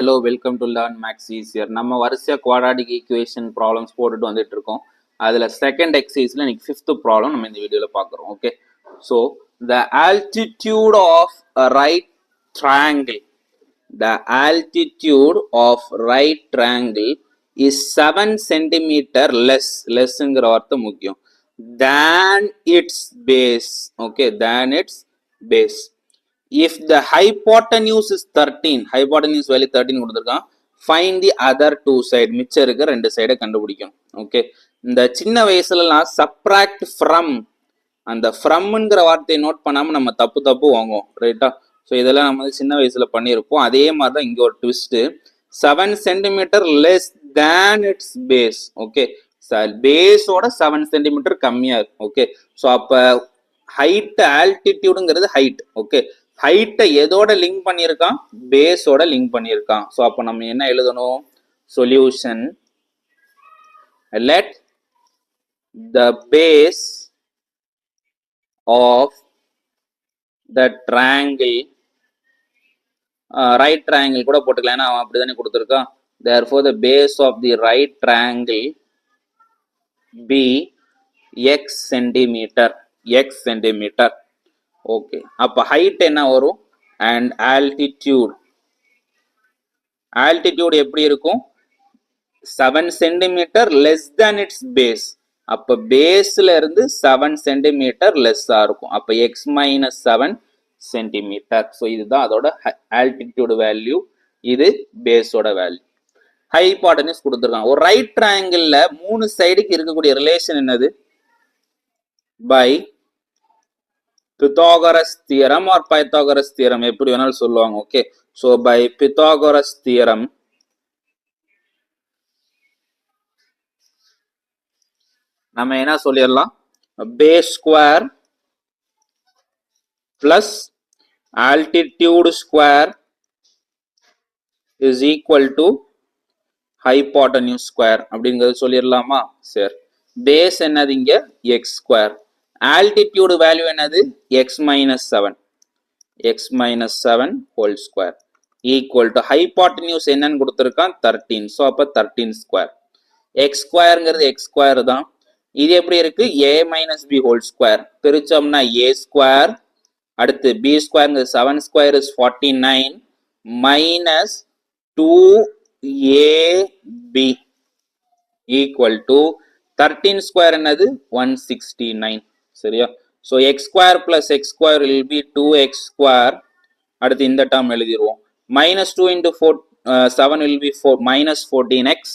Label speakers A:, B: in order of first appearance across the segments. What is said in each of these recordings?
A: Hello, welcome to Learn Max Easier. நம்ம வரிசையா quadratic equation problems போட்டுட்டு வந்துட்டு இருக்கோம். அதுல second exerciseல இன்னைக்கு fifth problem நம்ம இந்த வீடியோல பார்க்கறோம். Okay. So, the altitude of a right triangle. The altitude of right triangle is 7 centimeter lessங்கிற வார்த்தை முக்கியம். Than its base. Okay, than its base. If the hypotenuse is 13, hypotenuse value 13 கொடுத்திருக்கான், find the other two side, மிச்சம் இருக்க ரெண்டு சைடை கண்டுபிடிக்கணும். Okay, இந்த சின்ன வயசுலலாம் subtract from, அந்த fromங்கிற வார்த்தையை நோட் பண்ணாம நம்ம தப்பு வாங்குவோம், ரைட்டா? ஸோ இதெல்லாம் நம்ம சின்ன வயசுல பண்ணியிருப்போம். அதே மாதிரி தான் இங்கே ஒரு twist, 7 centimetre less than it's base. Okay, பேஸோட 7 சென்டிமீட்டர் கம்மியா இருக்கு. ஓகே, ஸோ அப்போ ஹைட் ஆல்டிடியூடுங்கிறது ஹைட். ஓகே, ஹைட்டை எதோட லிங்க் பண்ணியிருக்கான்? பேஸோட லிங்க் பண்ணியிருக்கான். ஸோ அப்போ நம்ம என்ன எழுதணும்? Solution, let the base of the triangle, right triangle கூட போட்டுக்கலாம், ஏன்னா அவன் அப்படிதானே கொடுத்துருக்கான். therefore the base of the right triangle be x centimeter. Okay, அப்ப ஹைட் என்ன வரும்? அண்ட் ஆல்டிடியூட் எப்படி இருக்கும்? 7 centimetre less than it's base. அப்ப பேஸ்ல இருந்து 7 சென்டிமீட்டர் லெஸ்ஸா இருக்கும். அப்ப எக்ஸ் மைனஸ் 7 சென்டிமீட்டர். ஸோ இதுதான் அதோட ஆல்டிடியூட் வேல்யூ, இது பேஸோட வேல்யூ. ஹைபாட்டனிஸ் கொடுத்துருக்காங்க. ஒரு ரைட் ட்ரையாங்கிள் 3 சைடுக்கு இருக்கக்கூடிய ரிலேஷன் என்னது? By Pythagoras theorem or Pythagoras theorem, எப்படி வேணாலும் சொல்லுவாங்க. Okay, so by Pythagoras theorem நம்ம என்ன சொல்லிடலாம்? Base square plus altitude square is equal to hypotenuse square அப்படிங்கிறது சொல்லிடலாமா? சரி, பேஸ் என்னது? இங்க எக்ஸ் ஸ்கொயர். ஆல்டிடியூட் வேல்யூ என்னது? X minus 7 whole square equal to hypotenuse என்னன்னு கொடுத்துருக்கான்? 13. ஸோ அப்போ 13 ஸ்கொயர். எக்ஸ் ஸ்கொயருங்கிறது எக்ஸ் ஸ்கொயர் தான். இது எப்படி இருக்கு? A minus B whole square. பிரிச்சோம்னா A square, அடுத்து B square, 7 square is 49 minus 2ab equal to 13 square என்னது? 169. சரியா? So x square plus x square will be 2x square. அடுத்து இந்த டேர்ம் எழுதிடுவோம். Minus 2 into 7 will be minus 14x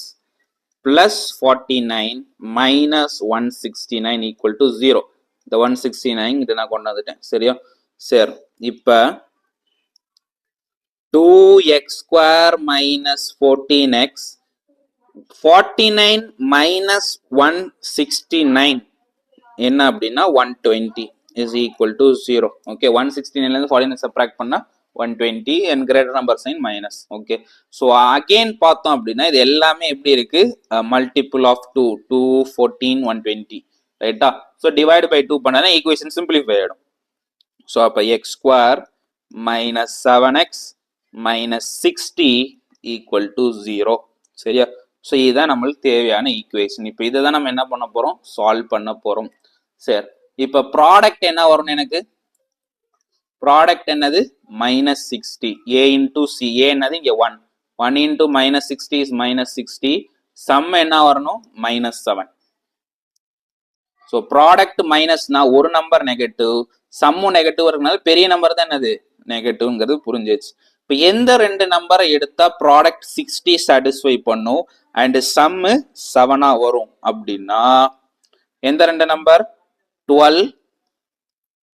A: plus 49 minus 169 equal to 0. இந்த 169 இதை நான் கொண்டு வந்துட்டேன். சரியா? சரி, இப்போ 2x square minus 14x, 49 minus 169 என்ன அப்படின்னா 120 இஸ் ஈக்குவல் டு 0. ஓகே, 169 இருந்து 49 சப்ராக்ட் பண்ணா 120 and greater number sign minus. Okay, so again பார்த்தோம் அப்படின்னா இது எல்லாமே எப்படி இருக்கு? மல்டிபிள் ஆஃப் 2, 2, 14, 120, ரைட்டா? ஸோ டிவைட் பை 2 பண்ணா ஈக்குவேஷன் சிம்பிளிஃபை ஆயிடும். ஸோ அப்போ X square minus 7x minus 60 equal to 0. சரியா? ஸோ இதுதான் நம்மளுக்கு தேவையான ஈக்குவேஷன். இப்போ இதை தான் நம்ம என்ன பண்ண போறோம்? சால்வ் பண்ண போறோம். சரி, இப்போ ப்ராடக்ட் என்ன வரும்? எனக்கு ப்ராடக்ட் என்னது? Minus 60. A into C. A என்னது? இங்க 1 into minus 60 is minus 60. Sum என்ன வரணும்? மைனஸ் 7. ஸோ ப்ராடக்ட் மைனஸ்னா ஒரு நம்பர் நெகட்டிவ், சம்மும் நெகட்டிவ் இருக்கனால பெரிய நம்பர் தான் என்னது? நெகட்டிவ்ங்கிறது புரிஞ்சிச்சு. இப்போ எந்த ரெண்டு நம்பரை எடுத்தா ப்ராடக்ட் 60 சாட்டிஸ்ஃபை பண்ணும் அண்ட் சம்மு 7 வரும் அப்படின்னா எந்த ரெண்டு number? 12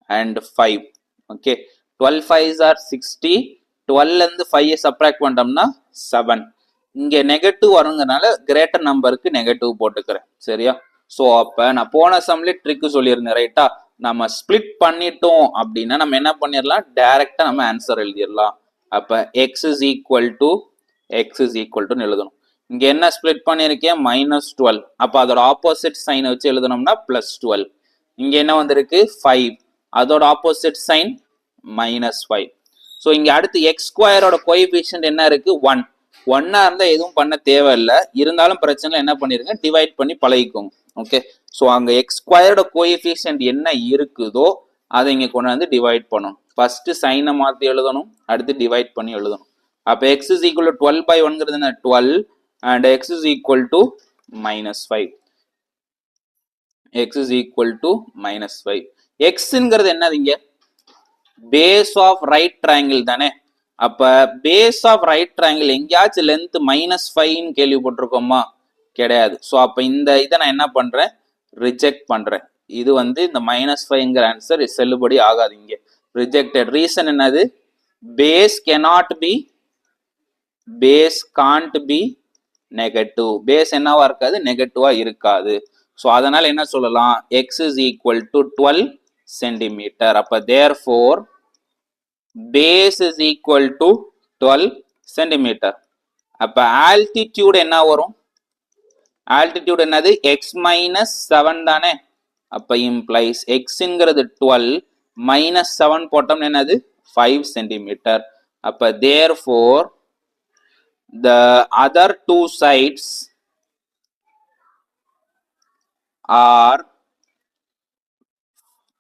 A: and 5. Okay, 12 5s are 60. 12 இருந்து 5 சப்ராக்ட் பண்ணோம்னா 7. இங்க நெகட்டிவ் வருங்கிறனால கிரேட்டர் நம்பருக்கு நெகட்டிவ் போட்டுக்கிறேன். சரியா? ஸோ அப்ப நான் போன சம்ல ட்ரிக் சொல்லியிருந்தேன், ரைட்டா? நம்ம ஸ்பிளிட் பண்ணிட்டோம் அப்படின்னா நம்ம என்ன பண்ணிடலாம்? டைரக்டா நம்ம ஆன்சர் எழுதிடலாம். அப்ப எக்ஸ் இஸ் ஈக்குவல் டு எழுதணும். இங்க என்ன ஸ்பிளிட் பண்ணிருக்கேன்? மைனஸ் 12. அப்ப அதோட ஆப்போசிட் சைனை வச்சு எழுதணும்னா பிளஸ் 12. இங்க என்ன வந்திருக்கு? 5. அதோட ஆப்போசிட் சைன் மைனஸ் 5. ஸோ இங்க அடுத்து எக்ஸ் ஸ்கொயரோட கோஎஃபிஷியன்ட் என்ன இருக்கு? 1. ஒன்னா இருந்தால் எதுவும் பண்ண தேவையில்லை, இருந்தாலும் பிரச்சனை என்ன பண்ணிருங்க, டிவைட் பண்ணி பழகிக்கோங்க. ஓகே, ஸோ அங்கே எக்ஸ் ஸ்கொயர்டு கோஎஃபிஷியன்ட் என்ன இருக்குதோ அதை இங்கே கொண்டாந்து டிவைட் பண்ணணும். ஃபர்ஸ்ட் சைனை மாற்றி எழுதணும், அடுத்து டிவைட் பண்ணி எழுதணும். அப்போ எக்ஸ் இஸ் ஈக்குவல் டு 12/1 என்ன 12 and X is equal to -5. X is equal to -5. எக்ஸுங்கிறது என்னது இங்கே பேஸ் ஆஃப் ரைட் ட்ரையாங்கிள் தானே. அப்ப பேஸ் ஆஃப் ரைட் ட்ரையாங்கிள் எங்கேயாச்சும் லென்த் -5 கேள்விப்பட்டிருக்கோமா? கிடையாது. ஸோ அப்ப இந்த இதை நான் என்ன பண்றேன், ரிஜெக்ட் பண்றேன். இது வந்து இந்த -5ங்கிற ஆன்சர் செல்லுபடி ஆகாது, இங்கே ரிஜெக்டட். ரீசன் என்னது, base cannot be, base can't be negative. Base என்னவா இருக்காது, நெகட்டிவா இருக்காது. ஸோ அதனால என்ன சொல்லலாம், x is equal to 12 centimetre. அப்ப therefore base is equal to 12 centimetre. அப்ப ஆல்டிடியூட் என்ன வரும், ஆல்டிடியூட் என்னது x-7 தானே. அப்ப இம்ப்ளைஸ் எக்ஸ்ங்கிறது 12 -7 போட்டோம் என்னது 5 சென்டிமீட்டர். அப்ப therefore the other two sides are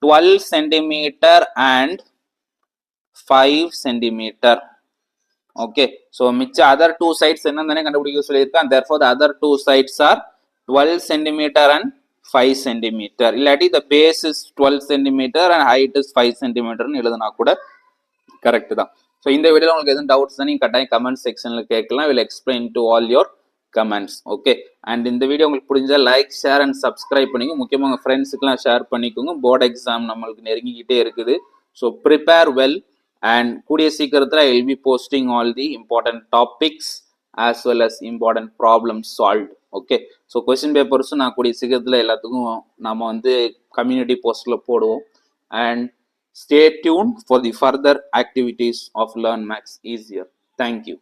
A: 12 centimeter and 5 centimeter. Okay, so மிச்ச other two sides என்னன்னு கண்டுபிடிக்க சொல்லியிருக்கேன். therefore the other two sides are 12 centimeter and 5 centimeter. இல்லாட்டி the base is 12 centimeter and height is 5 centimeter எழுதுனா கூட correct தான். So இந்த வீடியோவில் உங்களுக்கு எதுவும் டவுட்ஸ் தான் நீங்கள் கட்டாயம் கமெண்ட் செக்ஷனில் கேட்கலாம். Will explain to all your comments. Okay, and இந்த வீடியோ உங்களுக்கு புரிஞ்சால் லைக், ஷேர் அண்ட் சப்ஸ்கிரைப் பண்ணிக்கோங்க. முக்கியமாக உங்கள் ஃப்ரெண்ட்ஸுக்கெலாம் ஷேர் பண்ணிக்கோங்க. போர்டு எக்ஸாம் நம்மளுக்கு நெருங்கிக்கிட்டே இருக்குது. ஸோ ப்ரிப்பேர் வெல் அண்ட் கூடிய சீக்கிரத்தில் I will be posting all the important topics as well as important problems solve. Okay, so question பேப்பர்ஸும் நான் கூடிய சீக்கிரத்தில் எல்லாத்துக்கும் நம்ம வந்து கம்யூனிட்டி போஸ்ட்டில் போடுவோம். And stay tuned for the further activities of Learn Maths Easier. Thank you.